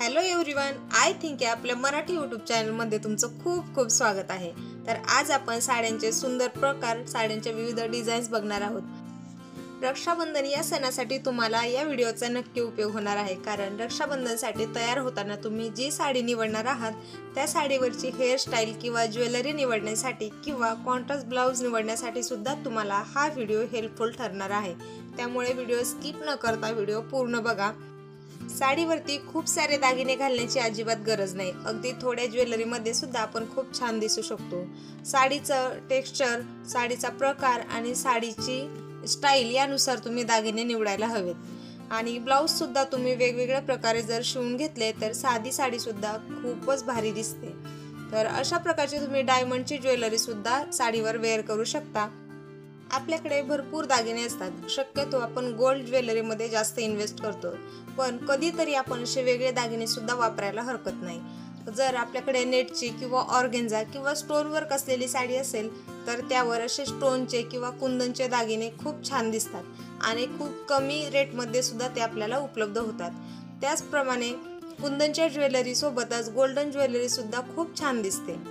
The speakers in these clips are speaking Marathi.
हॅलो एव्हरीवन, आय थिंक आपल्या मराठी यूट्यूब चॅनलमध्ये तुमचं खूप खूप स्वागत आहे। तर आज आपण साड्यांचे सुंदर प्रकार, साड्यांचे विविध डिझाईन्स बघणार आहोत। रक्षाबंधन या सणासाठी तुम्हाला या व्हिडिओचा नक्की उपयोग होणार आहे, कारण रक्षाबंधनसाठी तयार होताना तुम्ही जी साडी निवडणार आहात त्या साडीवरची हेअरस्टाईल किंवा ज्वेलरी निवडण्यासाठी किंवा कॉन्ट्रास्ट ब्लाउज निवडण्यासाठी सुद्धा तुम्हाला हा व्हिडिओ हेल्पफुल ठरणार आहे। त्यामुळे व्हिडिओ स्किप न करता व्हिडिओ पूर्ण बघा। साडीवरती खूप सारे दागिने घालण्याची अजिबात गरज नाही, अगदी थोड्या ज्वेलरी मध्ये सुद्धा आपण खूप छान दिसू शकतो। साडीचं टेक्स्चर, साडीचा प्रकार आणि साडीची स्टाईल यानुसार तुम्ही दागिने निवडायला हवेत। आणि ब्लाउज सुद्धा तुम्ही वेगवेगळ्या प्रकारे जर शिवून घेतले तर साधी साडी सुद्धा खूपच भारी दिसते। तर अशा प्रकारची तुम्ही डायमंडची ज्वेलरी सुद्धा साडीवर वेअर करू शकता। आपल्याकडे भरपूर दागिने असतात, शक्यतो आपण गोल्ड ज्वेलरी मध्ये जास्त इन्व्हेस्ट करतो, पण कधीतरी आपण असे वेगळे दागिने सुद्धा वापरायला हरकत नाही। जर आपल्याकडे नेटची किंवा ऑर्गेन्झा किंवा स्टोन वर्क असलेली साडी असेल तर त्यावर असे स्टोनचे किंवा कुंदनचे दागिने खूप छान दिसतात आणि खूप कमी रेट मध्ये सुद्धा ते आपल्याला उपलब्ध होतात। त्याचप्रमाणे कुंदनच्या ज्वेलरी सोबतच गोल्डन ज्वेलरी सुद्धा खूप छान दिसते।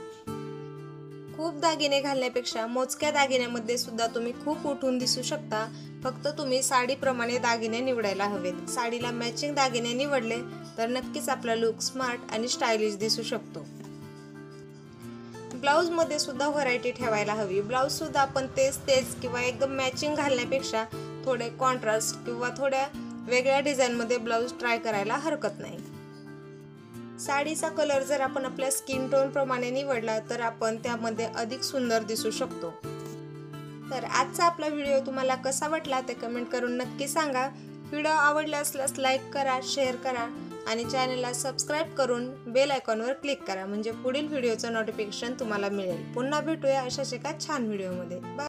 खूप दागिने घालण्यापेक्षा मोजक्या दागिन्यामध्ये सुद्धा तुम्ही खूप उठून दिसू शकता। फक्त तुम्ही साडीप्रमाणे दागिने निवडायला हवेत। साडीला मॅचिंग दागिने निवडले तर नक्कीच आपला लुक स्मार्ट आणि स्टायलिश दिसू शकतो। ब्लाउज मध्ये सुद्धा व्हरायटी ठेवायला हवी। ब्लाउज सुद्धा आपण तेच किंवा एकदम मॅचिंग घालण्यापेक्षा थोडे कॉन्ट्रास्ट किंवा थोड्या वेगळ्या डिझाइन मध्ये ब्लाउज ट्राय करायला हरकत नाही। साडीचा कलर जर आपण आपल्या स्किन टोन प्रमाणे निवडला तर आपण त्यामध्ये अधिक सुंदर दिसू शकतो। तर आजचा आपला व्हिडिओ तुम्हाला कसा वाटला ते कमेंट करून नक्की सांगा। व्हिडिओ आवडला असल्यास लाईक करा, शेअर करा आणि चॅनलला सबस्क्राइब करून बेल आयकॉनवर क्लिक करा, म्हणजे पुढील व्हिडिओचं नोटिफिकेशन तुम्हाला मिळेल। पुन्हा भेटूया अशाच एका छान व्हिडिओमध्ये। बाय।